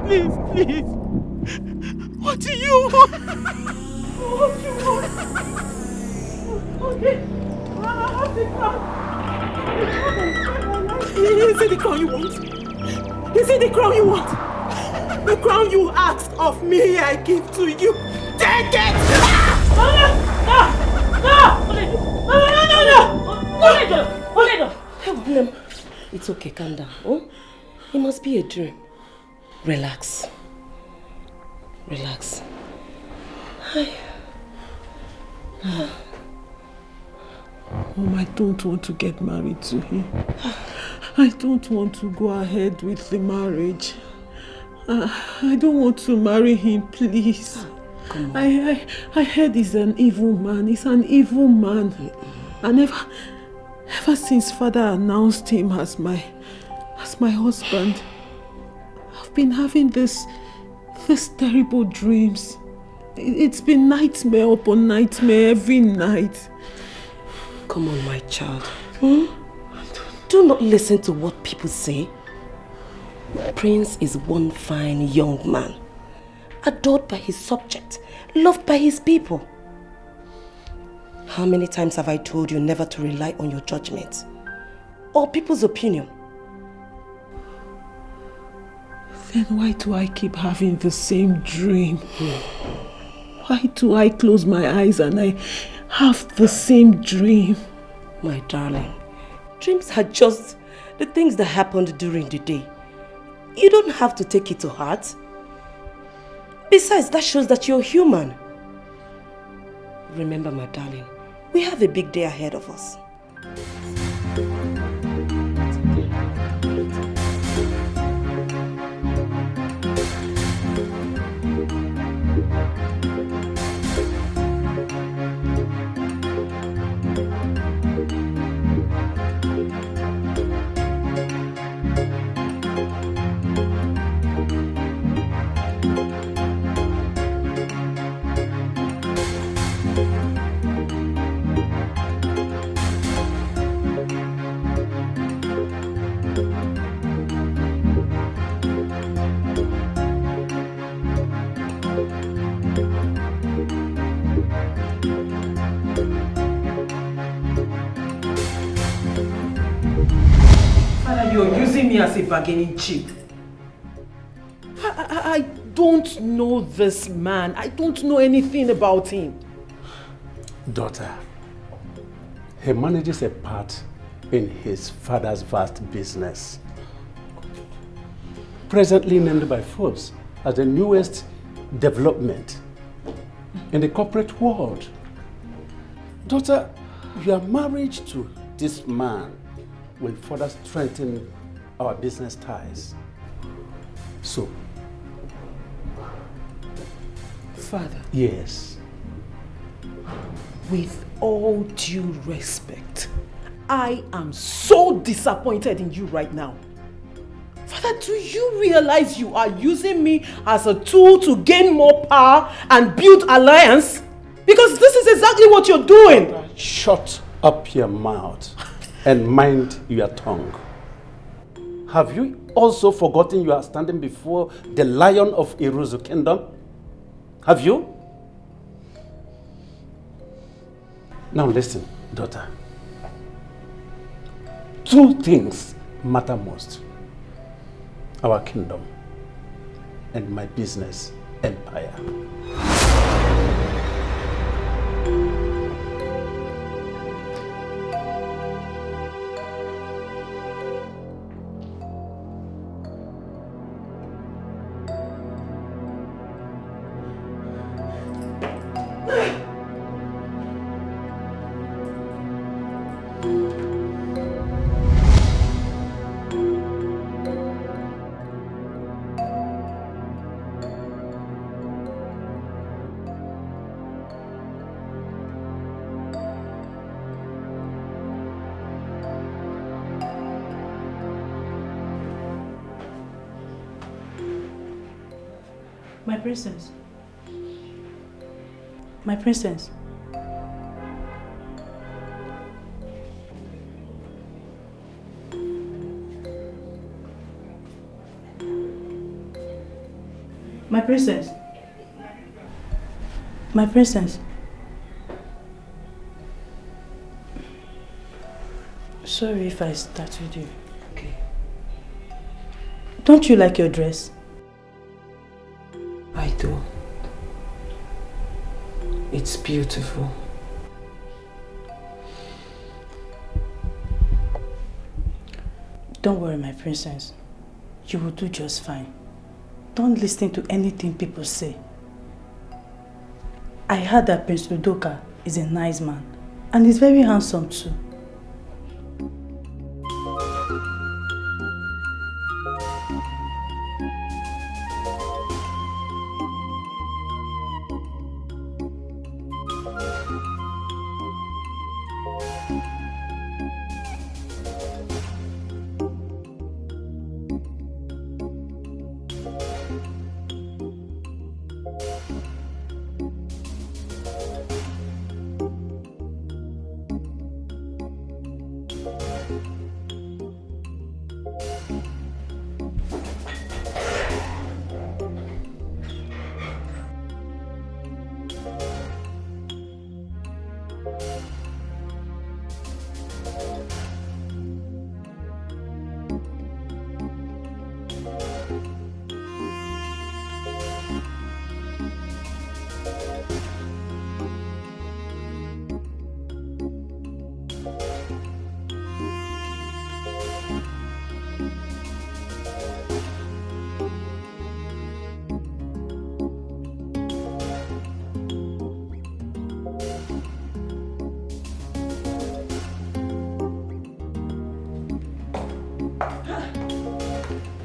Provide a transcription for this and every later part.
please, please. What do you want? What do you want? Okay. I have the crown. Is it the crown you want? Is it the crown you want? The crown you asked of me, I give to you. Take it! No! It's okay, calm down. Oh? It must be a dream. Relax. Relax. Mom, I don't want to get married to him. I don't want to go ahead with the marriage. I don't want to marry him, please. Come on. I heard he's an evil man. He's an evil man. And ever since father announced him as my husband, I've been having these terrible dreams. It's been nightmare upon nightmare every night. Come on, my child. Do not listen to what people say. Prince is one fine young man, adored by his subject, loved by his people. How many times have I told you never to rely on your judgment or people's opinion? Then why do I keep having the same dream? Why do I close my eyes and I have the same dream? My darling, dreams are just the things that happened during the day. You don't have to take it to heart. Besides, that shows that you're human. Remember, my darling, we have a big day ahead of us. You're using me as a bargaining chip. I don't know this man. I don't know anything about him. Daughter, he manages a part in his father's vast business. Presently named by Forbes as the newest development in the corporate world. Daughter, your marriage to this man will further strengthen our business ties. So, Father. Yes. With all due respect, I am so disappointed in you right now. Father, do you realize you are using me as a tool to gain more power and build alliance? Because this is exactly what you're doing. Shut up your mouth and mind your tongue. Have you also forgotten you are standing before the lion of Iruzu kingdom? Have you? Now listen, daughter. Two things matter most. Our kingdom and my business empire. My princess. My princess. My princess. My princess. Sorry if I startled you. Okay. Don't you like your dress? I do. It's beautiful. Don't worry, my princess. You will do just fine. Don't listen to anything people say. I heard that Prince Udoka is a nice man and he's very handsome too.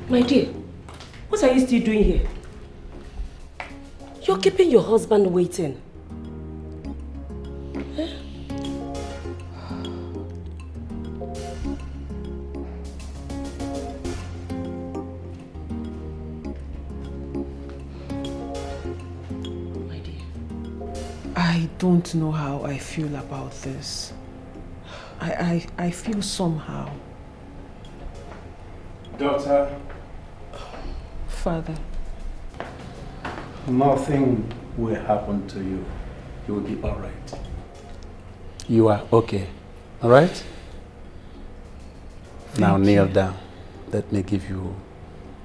My dear, what are you still doing here? You're keeping your husband waiting. Eh? My dear. I don't know how I feel about this. I feel somehow. Daughter. Father. Nothing will happen to you. You will be all right. You are okay. All right? Now kneel down. Let me give you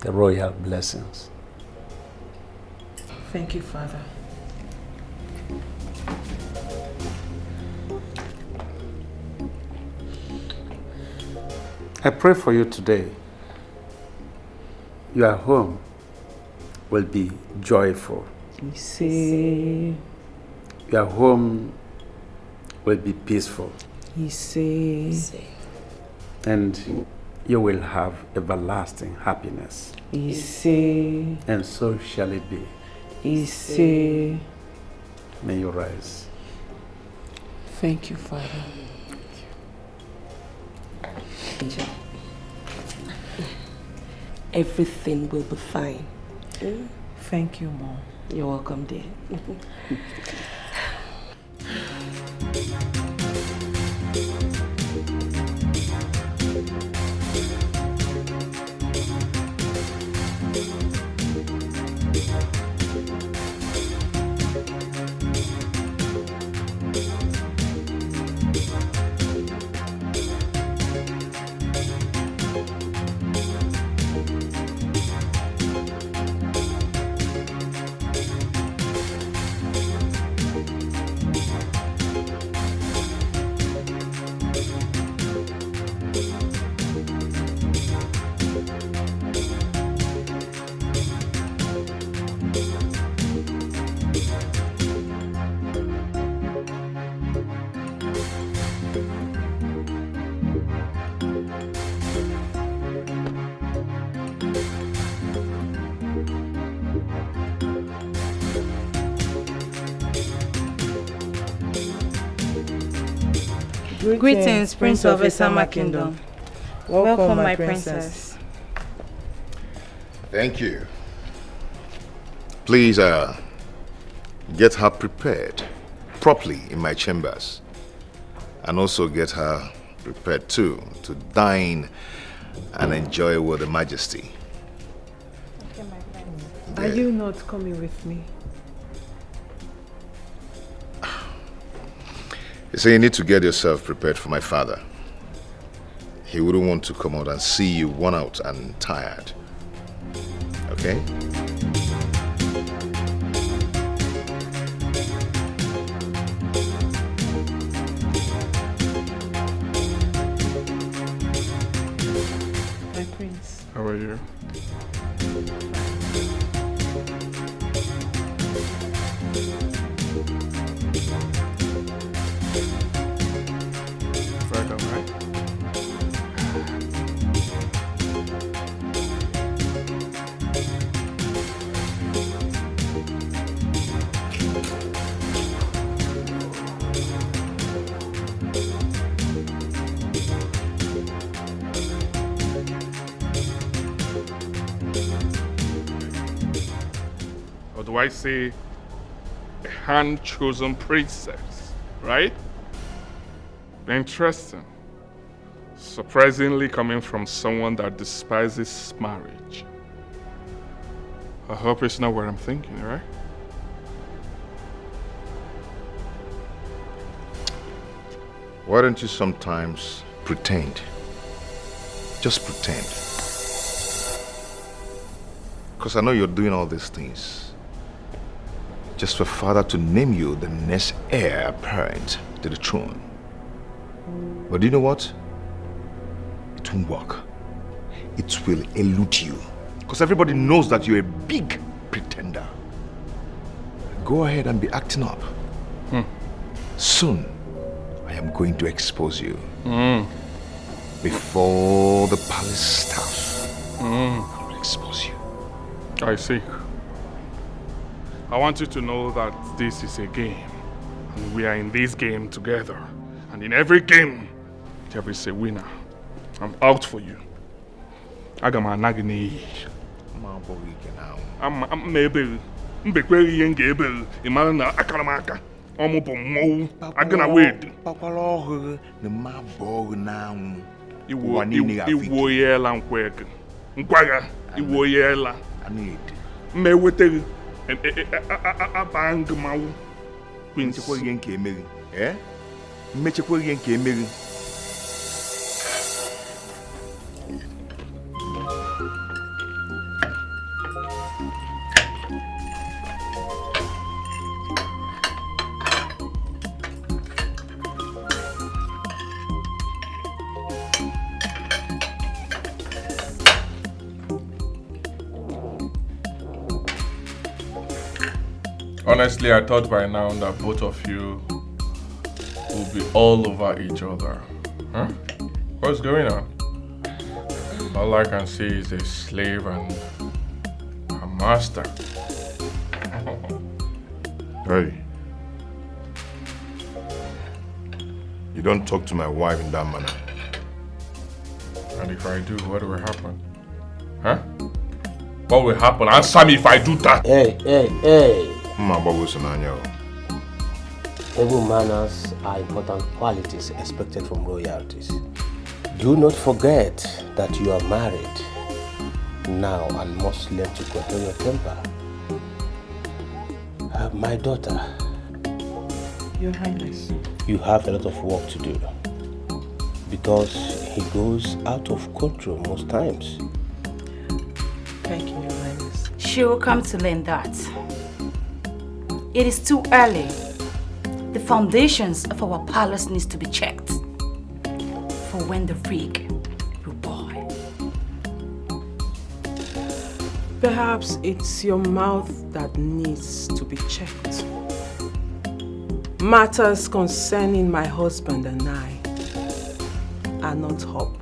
the royal blessings. Thank you, Father. I pray for you today. Your home will be joyful. Your home will be peaceful. And you will have everlasting happiness. And so shall it be. May you rise. Thank you, Father. Angel. Everything will be fine. Thank you, Mom. You're welcome, dear. Greetings, Prince of Esama Kingdom. Welcome, my princess. Thank you. Please, get her prepared properly in my chambers. And also get her prepared too to dine and enjoy with Her Majesty. Okay, my friend. Are you not coming with me? You say you need to get yourself prepared for my father. He wouldn't want to come out and see you worn out and tired. Okay? My prince. How are you? Welcome, right? Or do I say a hand-chosen princess, right? Interesting. Surprisingly coming from someone that despises marriage. I hope it's not what I'm thinking, right? Why don't you sometimes pretend? Just pretend. Because I know you're doing all these things just for father to name you the next heir apparent to the throne. But do you know what? It won't work. It will elude you. Because everybody knows that you're a big pretender. Go ahead and be acting up. Soon, I am going to expose you. Before the palace staff. I will expose you. I see. I want you to know that this is a game. And we are in this game together. And in every game, there is a winner. I'm out for you. I got my nagini. I'm maybe. Mbekweri yengebel. Imana akaramaka. Omopomo. I'm gonna wait. Iwo yela nkweke. Nkwaga. Iwo yela. Me wete. Abang mau. Queen. Eh? Mmechekwa ihe nke emeri. Honestly, I thought by now that both of you will be all over each other. Huh? What's going on? All I can see is a slave and a master. Hey. You don't talk to my wife in that manner. And if I do, what will happen? Huh? What will happen? Answer me if I do that. Hey. Able Able manners are important qualities expected from royalties. Do not forget that you are married now and must learn to control your temper. My daughter, Your Highness, you have a lot of work to do because he goes out of control most times. thank you, Your Highness. She will come to learn that. It is too early. The foundations of our palace needs to be checked for when the rig will boil. Perhaps it's your mouth that needs to be checked. Matters concerning my husband and I are not up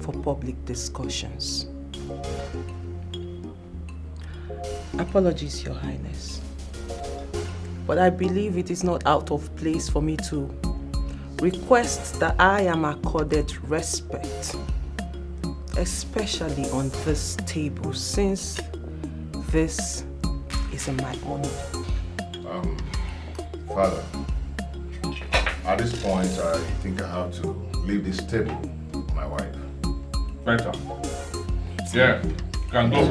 for public discussions. Apologies, Your Highness. But I believe it is not out of place for me to request that I am accorded respect, especially on this table, since this is in my honor. Father, at this point, I think I have to leave this table with my wife. Better. Yeah. You can go.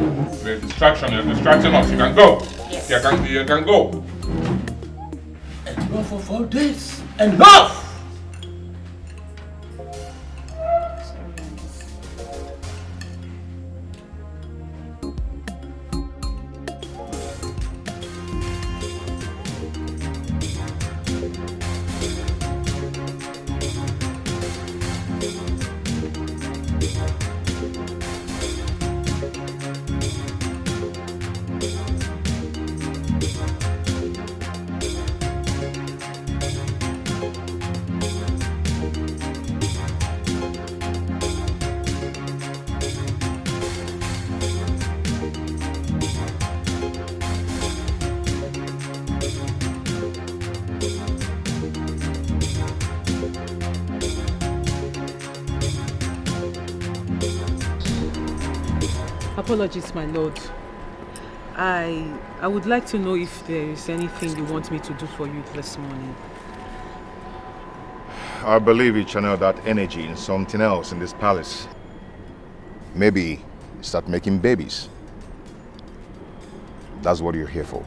There's distraction. You're distracting us. You can go. Yes. You can go. Enough of all this. Enough! Apologies, my lord. I would like to know if there is anything you want me to do for you this morning. I believe you channel that energy in something else in this palace. Maybe start making babies. That's what you're here for.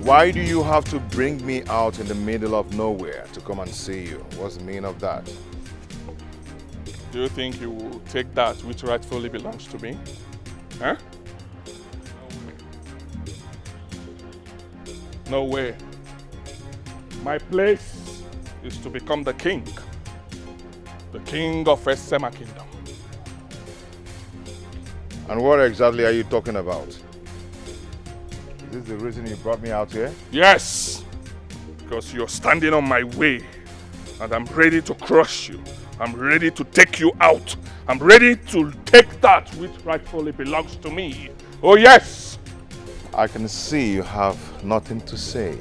Why do you have to bring me out in the middle of nowhere to come and see you? What's the meaning of that? Do you think you will take that which rightfully belongs to me? Huh? No way. My place is to become the king. The king of Esema Kingdom. And what exactly are you talking about? Is this the reason you brought me out here? Yes! Because you're standing on my way and I'm ready to crush you. I'm ready to take you out. I'm ready to take that which rightfully belongs to me. Oh yes! I can see you have nothing to say.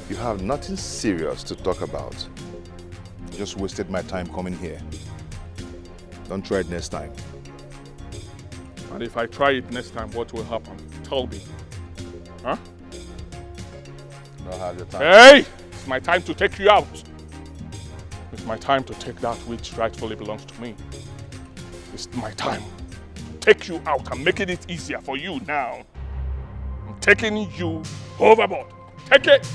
You have nothing serious to talk about. You just wasted my time coming here. Don't try it next time. And if I try it next time, what will happen? Tell me. Huh? Don't have your time. Hey! It's my time to take you out. It's my time to take that which rightfully belongs to me. It's my time to take you out. I'm making it easier for you now. I'm taking you overboard. Take it!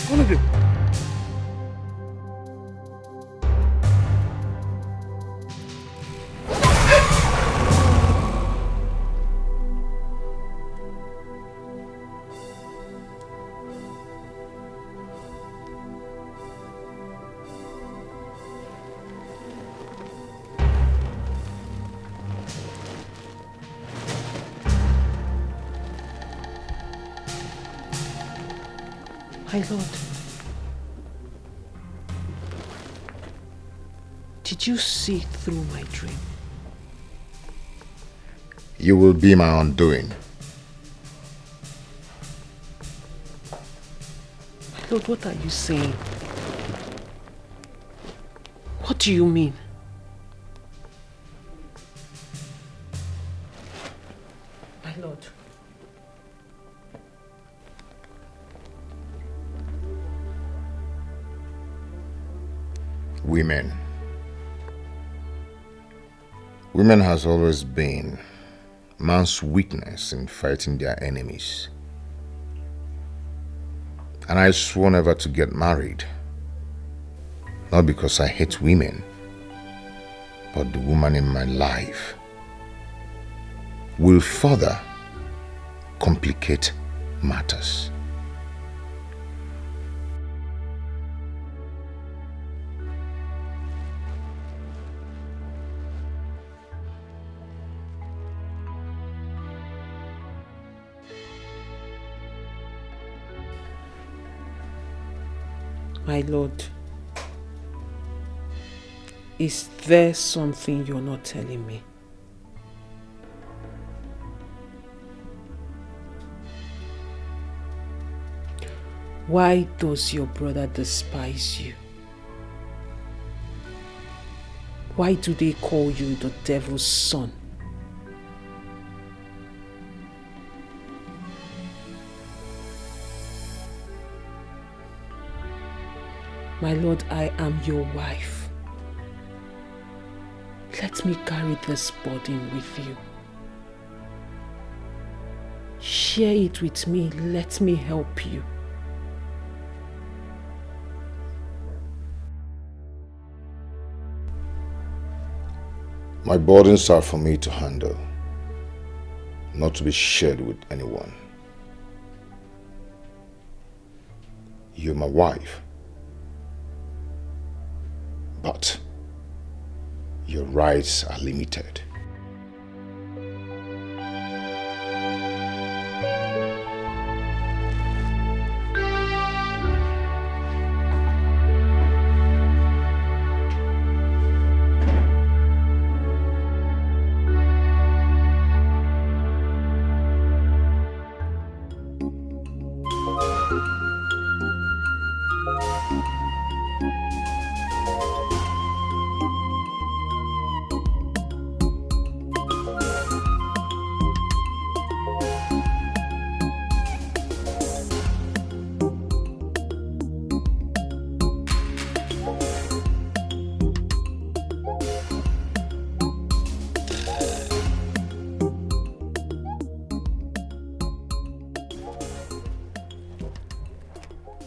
One of you. My lord, did you see through my dream? You will be my undoing. My lord, what are you saying? What do you mean? My lord. Women. Women has always been man's weakness in fighting their enemies. And I swore never to get married. Not because I hate women, but the woman in my life will further complicate matters. My lord, is there something you're not telling me? Why does your brother despise you? Why do they call you the devil's son? My lord, I am your wife. Let me carry this burden with you. Share it with me. Let me help you. My burdens are for me to handle, not to be shared with anyone. You're my wife, but your rights are limited.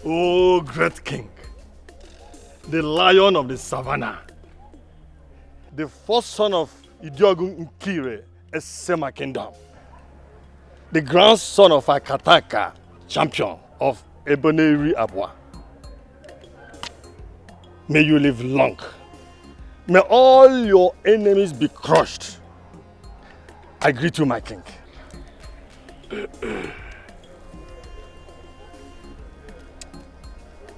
Oh, great king, the lion of the savannah, the first son of Idiogun Nkire, Esema Kingdom, the grandson of Akataka, champion of Eboneri Abwa. May you live long. May all your enemies be crushed. I greet you, my king.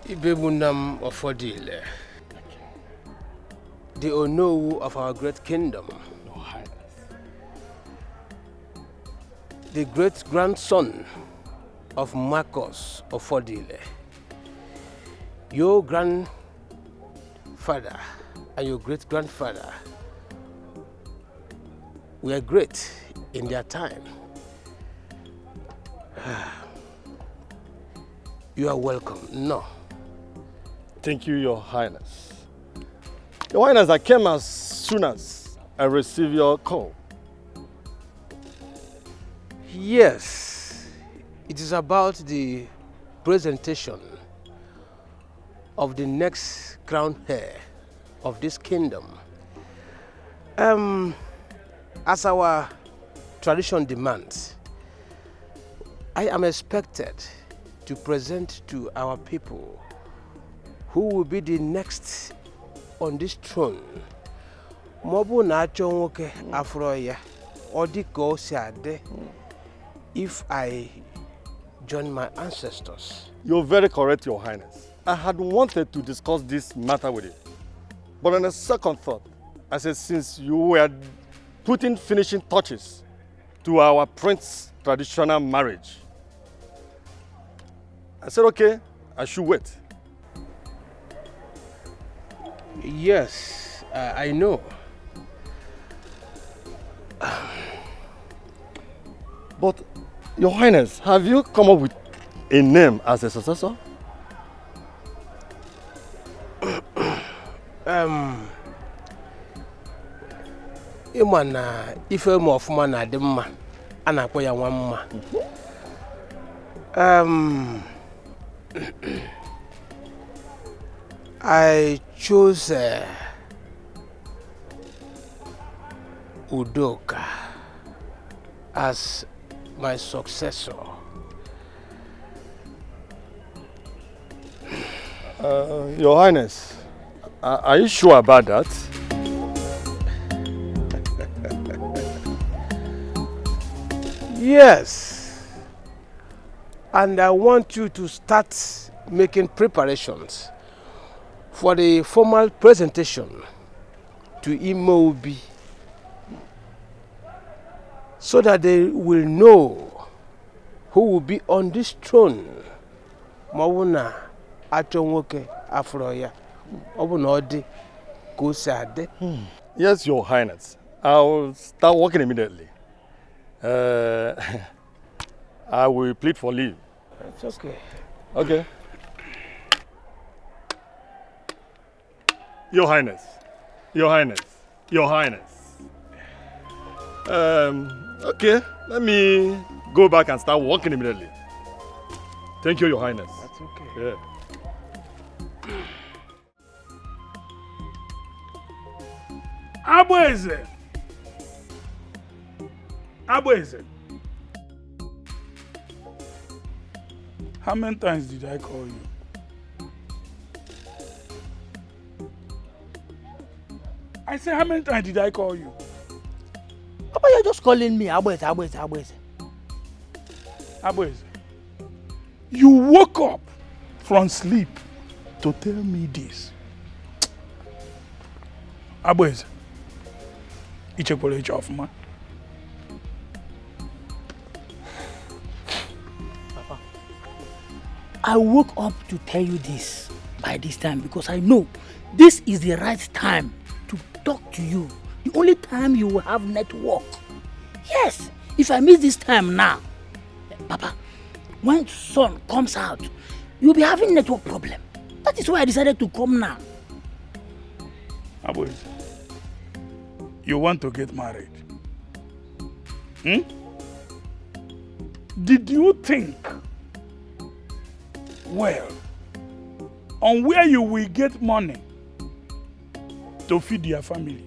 Ibebunam of Odile, the Onowu of our great kingdom, the great-grandson of Marcos of Odile, your grandfather and your great-grandfather were great in their time. You are welcome. No. Thank you, Your Highness. Your Highness, I came as soon as I received your call. Yes, it is about the presentation of the next crown heir of this kingdom. As our tradition demands, I am expected to present to our people who will be the next on this throne. Mobu na chonwoke afroya odiko siade if I join my ancestors. You're very correct, Your Highness. I had wanted to discuss this matter with you. But on a second thought, I said since you were putting finishing touches to our prince's traditional marriage, I said, okay, I should wait. Yes, I know. But, Your Highness, have you come up with a name as a successor? Ịma na ife m ọfụma na adị mma, a na-akpọ ya nwa mma. I chose Udoka as my successor. Your Highness, are you sure about that? Yes. And I want you to start making preparations for the formal presentation to Imobi, so that they will know who will be on this throne. Mawuna achonwoke afroya. Obuna odi kusade. Yes, Your Highness. I'll start working immediately. I will plead for leave. It's okay. Okay. Your Highness. Your Highness. Your Highness. Okay, let me go back and start working immediately. Thank you, Your Highness. That's okay. Yeah. Abweze. Abweze. How many times did I call you? I said, how many times did I call you? Papa, you're just calling me Abweze. Abweze, you woke up from sleep to tell me this. Abweze, ichekwere iche ọfụma. Papa, I woke up to tell you this by this time because I know this is the right time to talk to you. The only time you will have network. Yes, if I miss this time now, Papa, when sun comes out, you'll be having network problem. That is why I decided to come now. Abweze, you want to get married? Did you think, well, on where you will get money to feed your family,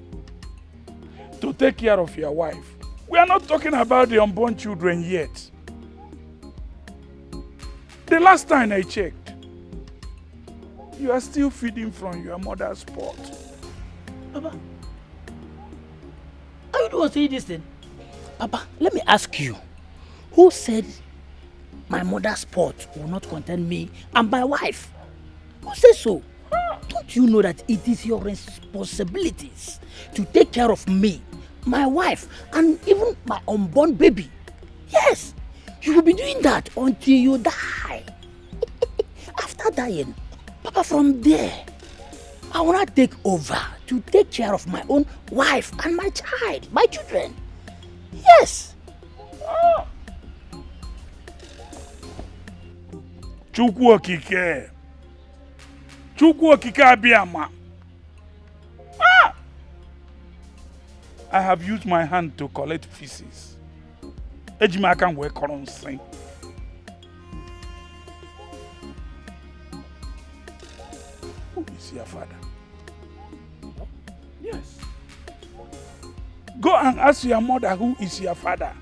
to take care of your wife? We are not talking about the unborn children yet. The last time I checked, you are still feeding from your mother's pot. Papa, are you the one saying this thing? Papa, let me ask you, who said my mother's pot will not contain me and my wife? Who says so? Don't you know that it is your responsibilities to take care of me, my wife, and even my unborn baby? Yes, you will be doing that until you die. After dying, Papa, from there, I will not take over to take care of my own wife and my child, my children. Yes. Chukwu okike. Chukwu okike abiyama. I have used my hand to collect feces. Ejima aka wee kọrọ nsị. Who is your father? Yes. Go and ask your mother who is your father,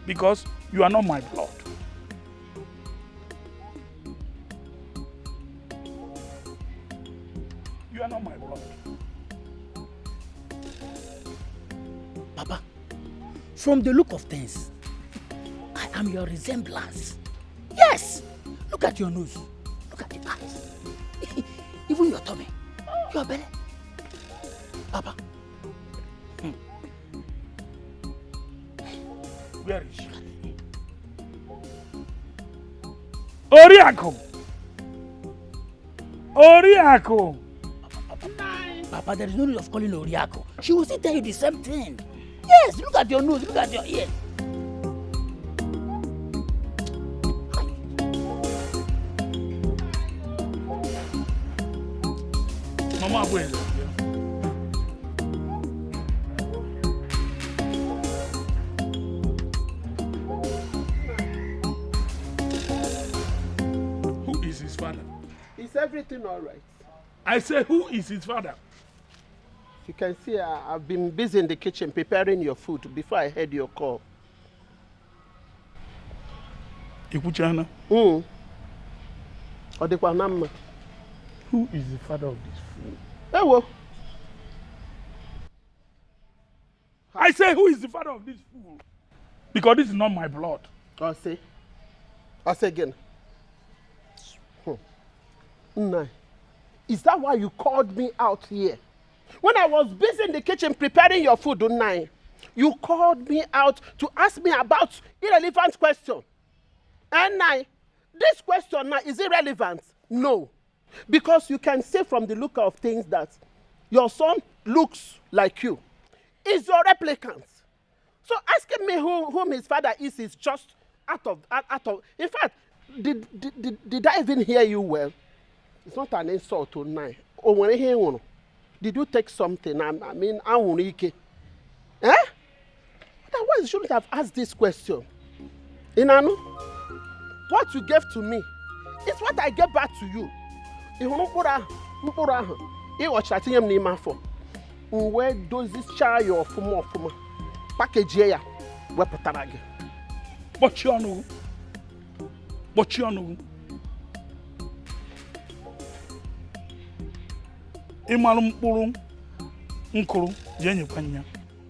because you are not my blood. You are not my blood. Papa, from the look of things, I am your resemblance. Yes! Look at your nose. Look at your eyes. Even your tummy. Your belly. Papa. Where is she? Oriako! Oriako! Papa, there is no need of calling Oriako. She will still tell you the same thing. Yes, look at your nose, look at your ears. Mama, where is it? Who is his father? Is everything all right? I say, who is his father? You can see I've been busy in the kitchen preparing your food before I heard your call. Ikuchana? Odekwanama. Who is the father of this fool? Ewo. I say, who is the father of this fool? Because this is not my blood. I'll say again. No. Is that why you called me out here? When I was busy in the kitchen preparing your food, Onny, you called me out to ask me about irrelevant question. And now, this question now, is it relevant? No. Because you can see from the look of things that your son looks like you. Is your replicant. So asking me whom his father is just out of. In fact, did I even hear you well? It's not an insult to Onny. Or when I hear one, did you take something? I mean, eh? Otherwise, you shouldn't have asked this question. Inanu, what you gave to me is what I gave back to you. Where does this child your fuma package here? But you know. Ịmalụ mkpụrụ nkụrụ je nyekwa nya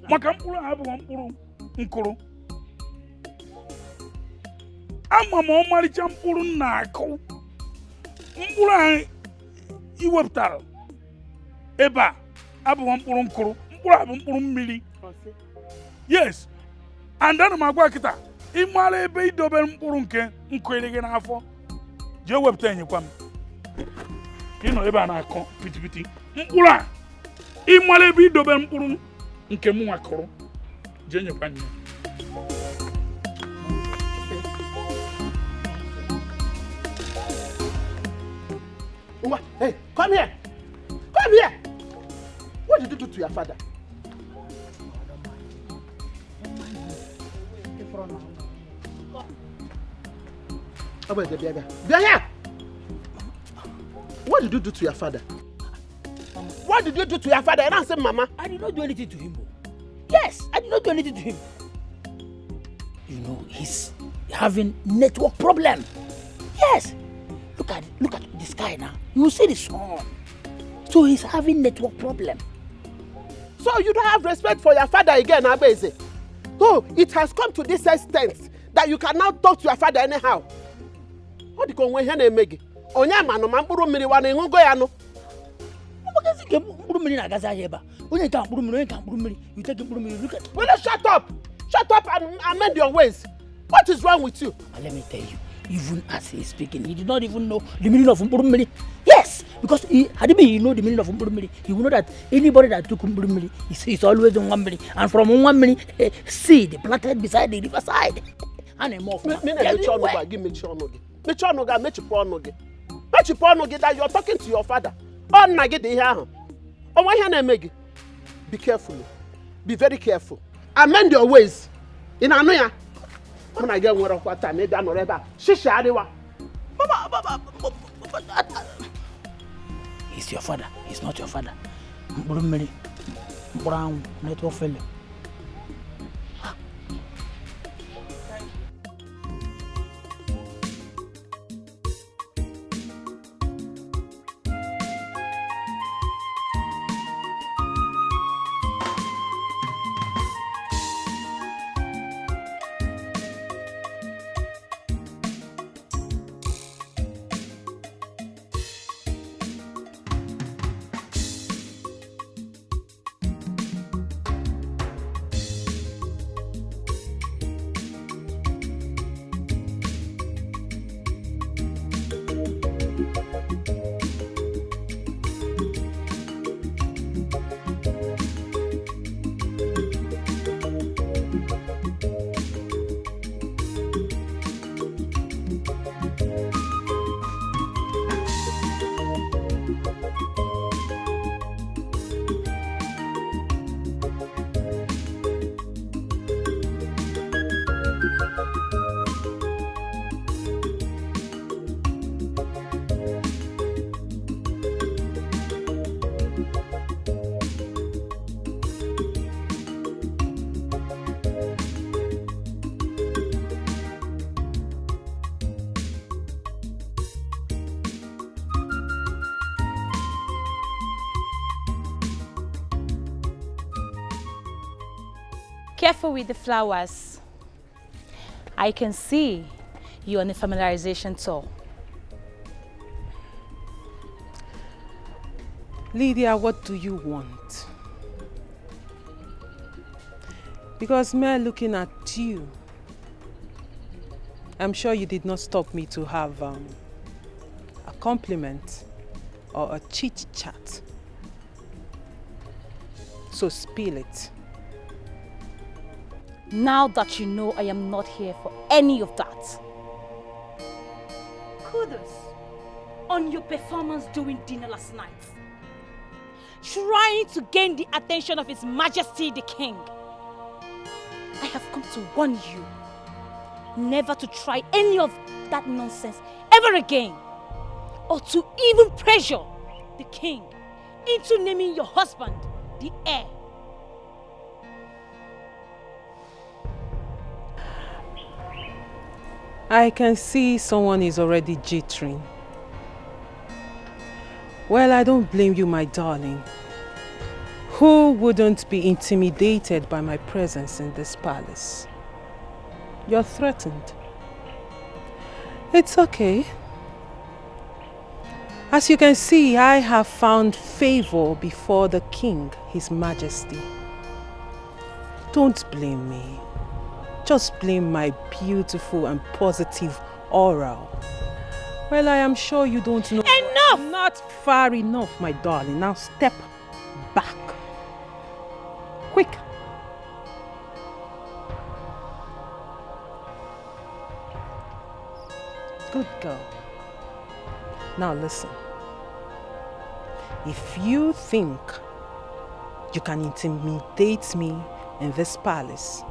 maka mkpụrụ ahụ bụ mkpụrụ nkụrụ ama m ọmarịcha mkpụrụ na-akụ mkpụrụ ahụ iwepụtara ebe a abụghị mkpụrụ nkụrụ mkpụrụ ahụ bụ mkpụrụ mmiri. Yes, and ana m agwa kịta ịmara ebe idobere mkpụrụ nke nkụere gị n'afọ jee wepụta enyekwa m ịnọ ebe a na-akọ pitipiti mkpụrụ a ịmara ebe idobe mkpụrụ nke m nwakọrọ jee nyekwa nne. Hey, come here! Come here! What did you do to your father? What did you do to your father? What did you do to your father? And I said, Mama. I did not do anything to him. Yes, I did not do anything to him. You know, he's having network problem. Yes. Look at the sky now. You will see the sun. So he's having network problem. So you don't have respect for your father again, Abeze. Oh, it has come to this extent that you can now talk to your father anyhow. What do you call when you make it? Onyama no mampuru miri wane ngo ya no. Because you mpuru miri na gaza heba. Onye ka mpuru miri, you take mpuru miri. Look at. Will you shut up? Shut up and amend your ways. What is wrong with you? And let me tell you, even as he is speaking, he did not even know the meaning of mpuru miri. Yes, because had he know the meaning of mpuru miri, he would know that anybody that took mpuru miri is always on 1 minute, and from 1 minute, seed planted beside the riverside. And a more. Give me chonogi. Me chonoga, me chiponogi. That you're talking to your father. Be careful. Be very careful. Amend your ways. In Anoya. When I get one of what time, maybe I'm not Shisha Adewa. He's your father. He's not your father. Brown network failure. Careful with the flowers. I can see you're on a familiarization tour. Lydia, what do you want? Because mere looking at you, I'm sure you did not stop me to have a compliment or a chit-chat. So spill it. Now that you know I am not here for any of that. Kudos on your performance during dinner last night. Trying to gain the attention of His Majesty the King. I have come to warn you never to try any of that nonsense ever again, or to even pressure the king into naming your husband the heir. I can see someone is already jittering. Well, I don't blame you, my darling. Who wouldn't be intimidated by my presence in this palace? You're threatened. It's okay. As you can see, I have found favor before the King, His Majesty. Don't blame me. Just blame my beautiful and positive aura. Well, I am sure you don't know. Enough! Not far enough, my darling. Now step back. Quick. Good girl. Now listen. If you think you can intimidate me in this palace,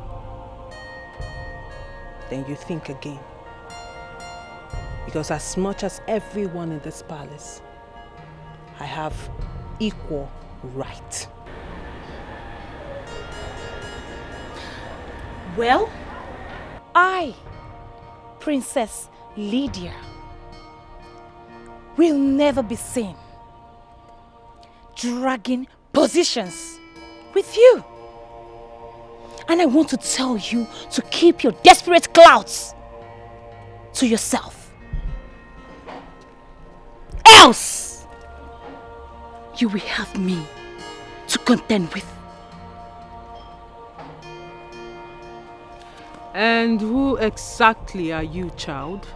then you think again. Because as much as everyone in this palace, I have equal right. Well, I, Princess Lydia, will never be seen dragging positions with you. And I want to tell you to keep your desperate clouts to yourself. Else, you will have me to contend with. And who exactly are you, child?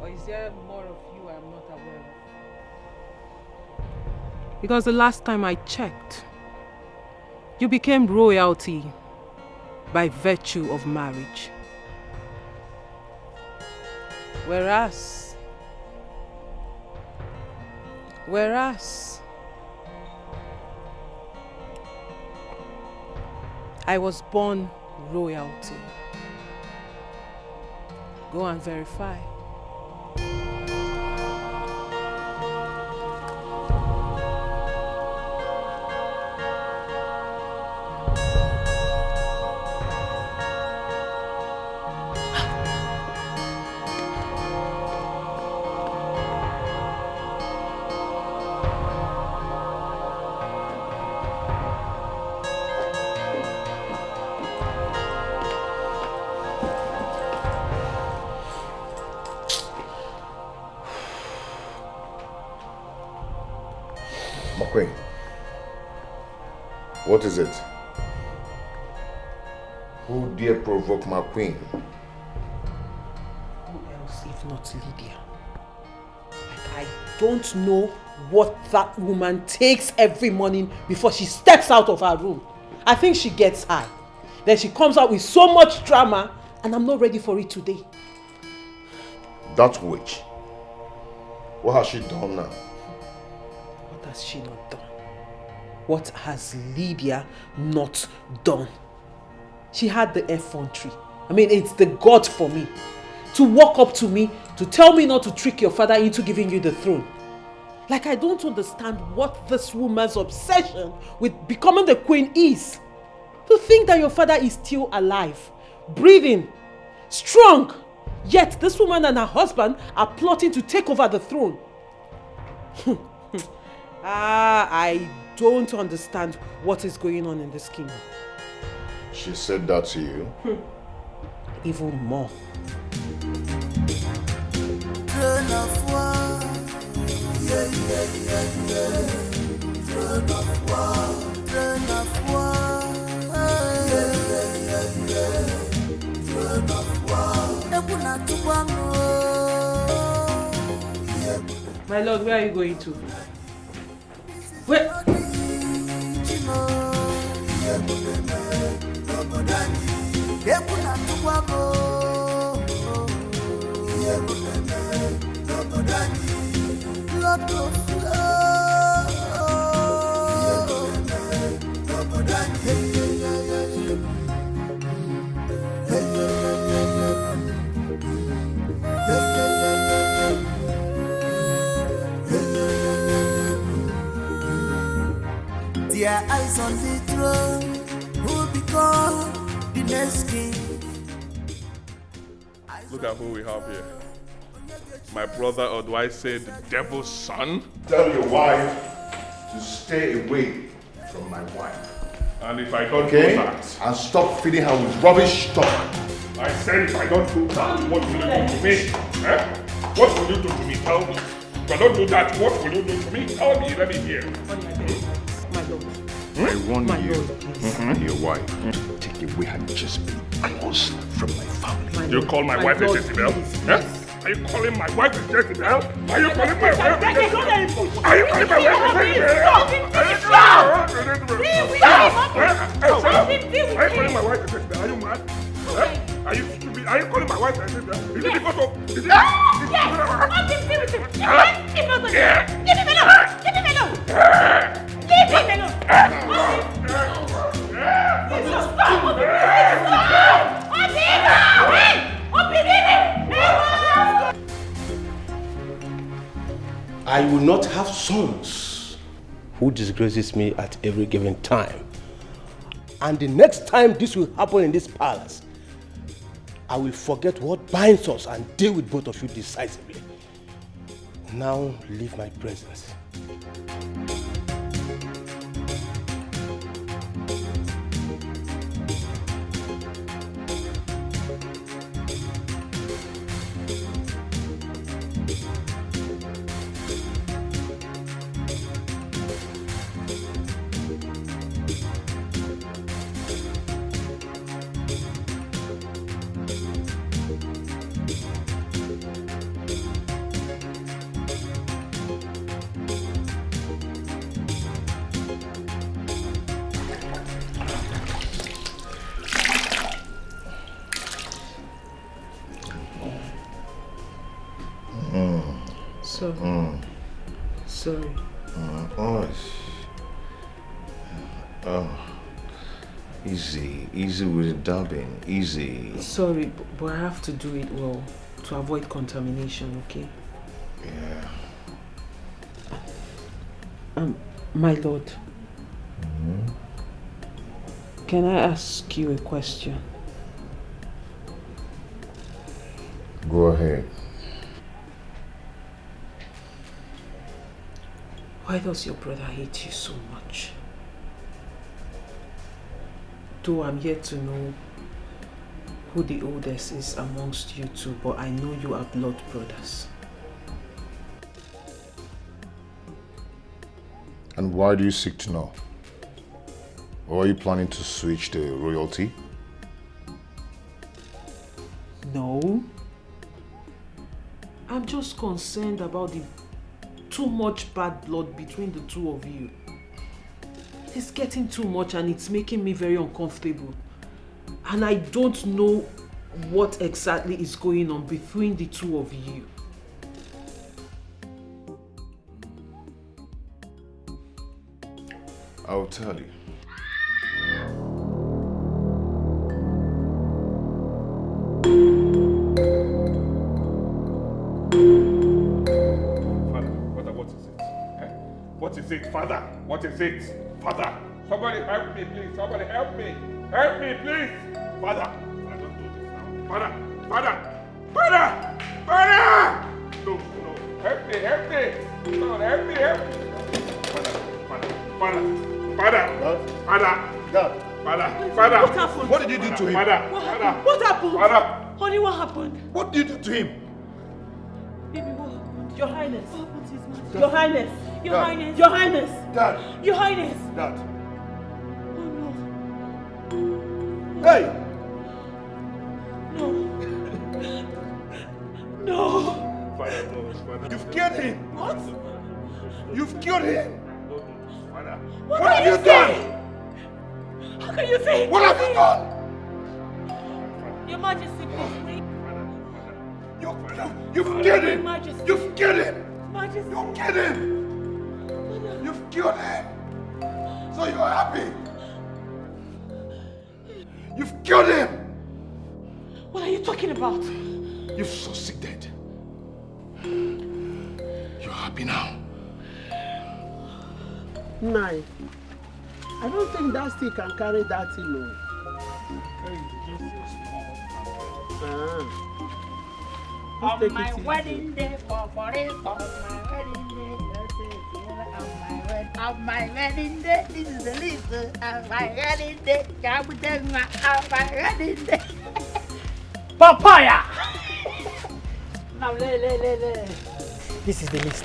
Or is there more of you I'm not aware of? Because the last time I checked, you became royalty by virtue of marriage. Whereas I was born royalty. Go and verify. Queen, what is it? Who dare provoke my queen? Who else if not Lydia? Like, I don't know what that woman takes every morning before she steps out of her room. I think she gets high. Then she comes out with so much drama, and I'm not ready for it today. That witch. What has she done now? What has she not done? What has Lydia not done? She had the effrontery. I mean, it's the God for me. To walk up to me, to tell me not to trick your father into giving you the throne. Like, I don't understand what this woman's obsession with becoming the queen is. To think that your father is still alive, breathing, strong. Yet this woman and her husband are plotting to take over the throne. I don't understand what is going on in this kingdom. She said that to you? Even more. Throne of war. Yeah, yeah, yeah, yeah. Throne of war. Throne of war. Yeah, yeah, yeah, yeah. Throne of war. My lord, where are you going to? Where? Their eyes on the throne, who become the next king. Look at who we have here. My brother, or do I say the devil's son? Tell your wife to stay away from my wife. And if I don't Okay? do that... And stop feeding her with rubbish talk. I said if I don't do that, what will you do to me? Eh? What will you do to me? Tell me. If I don't do that, what will you do to me? Tell me, let me hear. My lord. I warn you and your wife to take away her Jezebel claws from my family. You call my wife a Jezebel? Eh? Are you calling my wife a Jezebel? Are you calling my wife a Jezebel? Are you calling my wife a Jezebel? Are you calling my wife a Jezebel? Are you mad? Are you stupid? Are you calling my wife a Jezebel? Is it because of... Is it... Give him alone! Give him alone! Give him alone! Leave him alone! I will not have sons who disgraces me at every given time. And the next time this will happen in this palace, I will forget what binds us and deal with both of you decisively. Now leave my presence. Sorry. Easy with the dubbing, easy. Sorry, but I have to do it well to avoid contamination, okay? Yeah. My lord. Can I ask you a question? Go ahead. Why does your brother hate you so much? Though I'm yet to know who the oldest is amongst you two, but I know you are blood brothers. And why do you seek to know? Or are you planning to switch the royalty? No. I'm just concerned about the too much bad blood between the two of you. It's getting too much and it's making me very uncomfortable. And I don't know what exactly is going on between the two of you. I'll tell you. What is it, Father? What is it, Father? Somebody help me, please. Somebody help me. Help me, please. Father, I don't do this now. Father, Father, Father, Father! No, no. Help me, help me. Lord, help me, help me. Father, Father. Father. What happened? What did you do to him? What happened? Honey, what happened? What did you do to him? Baby, what happened? Your Highness. What happened to his majesty? Your Highness. Your Dad. Highness. Your Highness. Dad. Your Highness. Dad. Oh no. Hey! No. No. Father, no, Father. You've killed him! What? You've killed him! Father. What What can have you done? How can you say? What have you done? Your Majesty, please. You've killed him! Majesty. You've killed him! Majesty. You killed him! You've killed him! So you're happy? You've killed him! What are you talking about? You've succeeded. You're happy now. Nine. I don't think that stick can carry that thing. No. On my wedding day, on my wedding day, on my wedding day, this is the list. On my wedding day, on my wedding day. Papaya! Now, this is the list.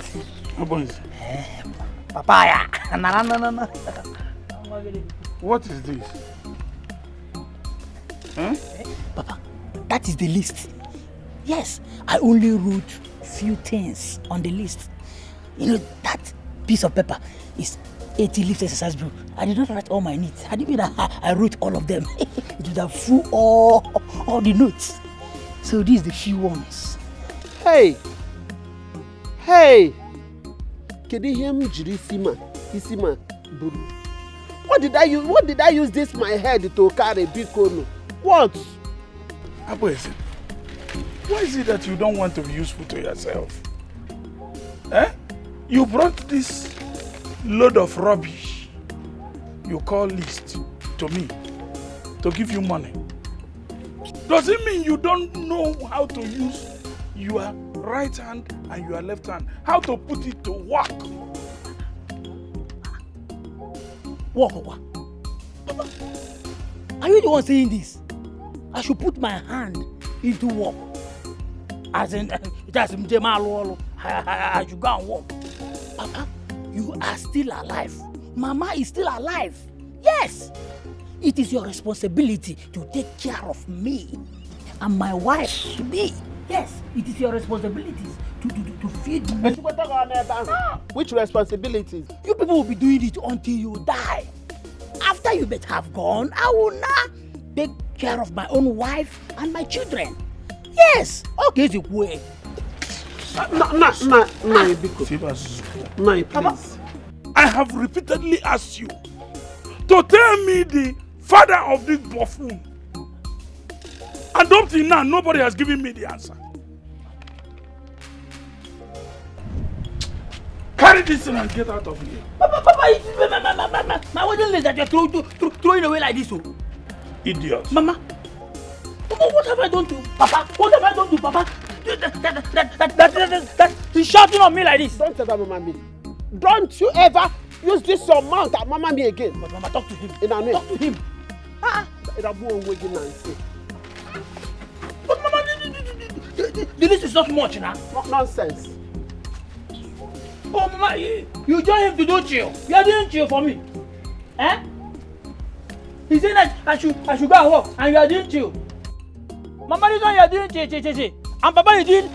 Papaya! No. What is this? Huh? Papa, that is the list. Yes, I only wrote few things on the list. You know, that piece of paper is 80 leaves exercise book. I did not write all my needs. I didn't mean that I wrote all of them. It would have full all the notes. So these are the few ones. Hey! Can you hear me, Isima, Buru? What did I use this my head to carry big kono? What? Why is it that you don't want to be useful to yourself? You brought this load of rubbish you call list to me to give you money. Does it mean you don't know how to use your right hand and your left hand? How to put it to work? Work. Papa, are you the one saying this? I should put my hand into work. As in, I should go and work. Papa, you are still alive. Mama is still alive. Yes. It is your responsibility to take care of me and my wife, me. Yes, it is your responsibilities to feed me. Which responsibilities? You people will be doing it until you die. After you better have gone, I will now take care of my own wife and my children. Yes. Okay, Igwe. No, Papa, I have repeatedly asked you to tell me the father of this buffoon. And up till now, nobody has given me the answer. Carry this thing and get out of here. Papa, my wedding list that you're throwing away like this. Oh. Idiot. Mama, what have I done to Papa? What have I done to Papa? That he's shouting on me like this. Don't ever Mama me. Don't you ever use this your mouth at Mama me again. But Mama, talk to him. Talk to him. But Mama, the list is not much now. Nonsense. Oh Mama, you join him to do chill. You are doing chill for me. He said that I should go and work and you are doing chill. Mama, this one you are doing chill. And Papa is doing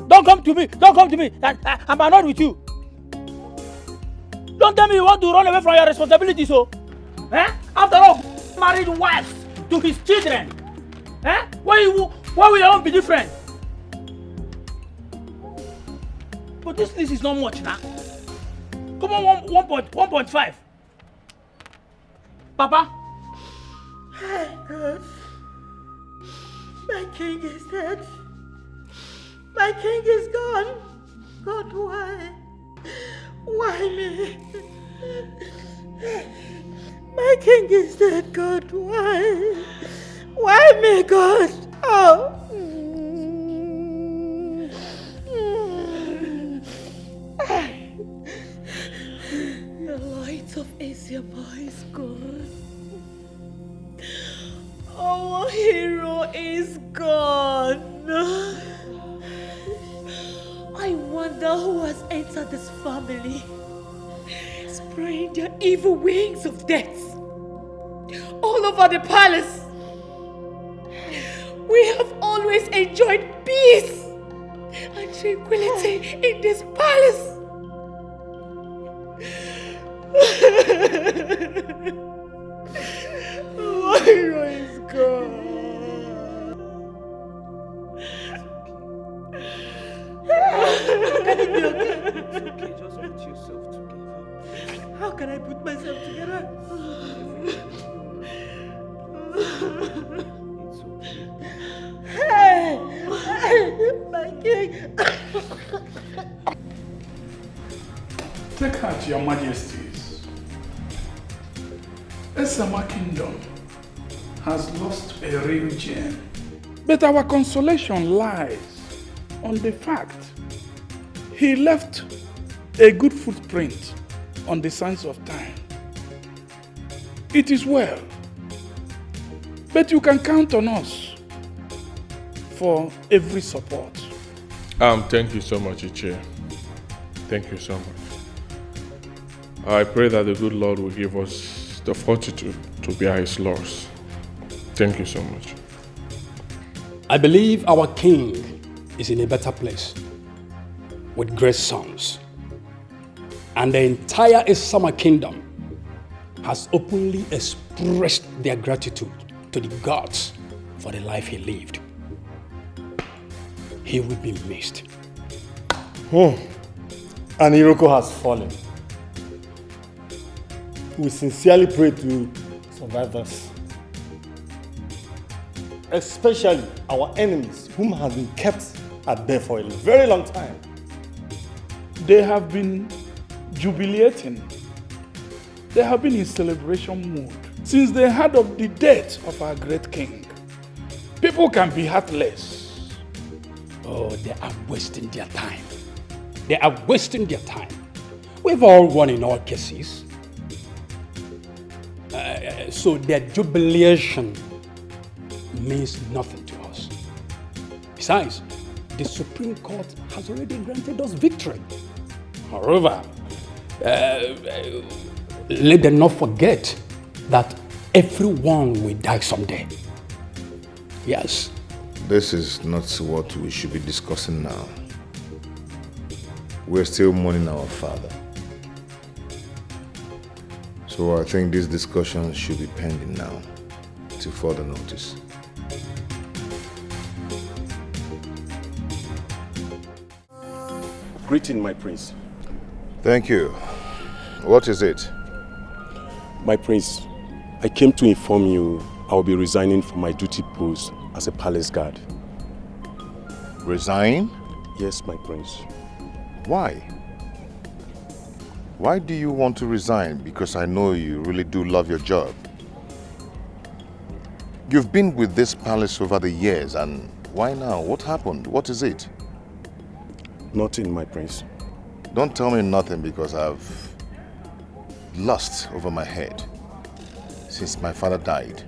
don't come to me. I'm annoyed with you. Don't tell me you want to run away from your responsibilities, so. After all, married wives to his children. Why will your own be different? But this list is not much now. Come on, 1.5. Papa. God. My king is dead. My king is gone. God, why? Why me? My king is dead, God, why? Why me, God? Oh. Isiapa is gone. Our hero is gone. I wonder who has entered this family, spraying their evil wings of death all over the palace. We have always enjoyed peace and tranquility in this palace. My hero is gone. Can it be okay? It's okay, just put yourself together. How can I put myself together? It's okay. Hey! My king! Take heart, your majesties. Esama Kingdom has lost a real gem. But our consolation lies on the fact he left a good footprint on the sands of time. It is well, but you can count on us for every support. Thank you so much, Ichie. Thank you so much. I pray that the good Lord will give us the fortitude to bear his loss. Thank you so much. I believe our king is in a better place with great sons. And the entire Esama Kingdom has openly expressed their gratitude to the gods for the life he lived. He will be missed. And Iroko has fallen. We sincerely pray to survive this. Especially our enemies, whom have been kept at bay for a very long time. They have been jubilating. They have been in celebration mood since they heard of the death of our great king. People can be heartless. Oh, they are wasting their time. They are wasting their time. We've all won in all cases. So their jubilation means nothing to us. Besides, the Supreme Court has already granted us victory. However, let them not forget that everyone will die someday. Yes. This is not what we should be discussing now. We're still mourning our father. So I think this discussion should be pending now, till further notice. Greeting, my prince. Thank you. What is it? My prince, I came to inform you I will be resigning from my duty post as a palace guard. Resign? Yes, my prince. Why? Why do you want to resign? Because I know you really do love your job. You've been with this palace over the years, and why now? What happened? What is it? Nothing, my prince. Don't tell me nothing, because I've lost over my head since my father died.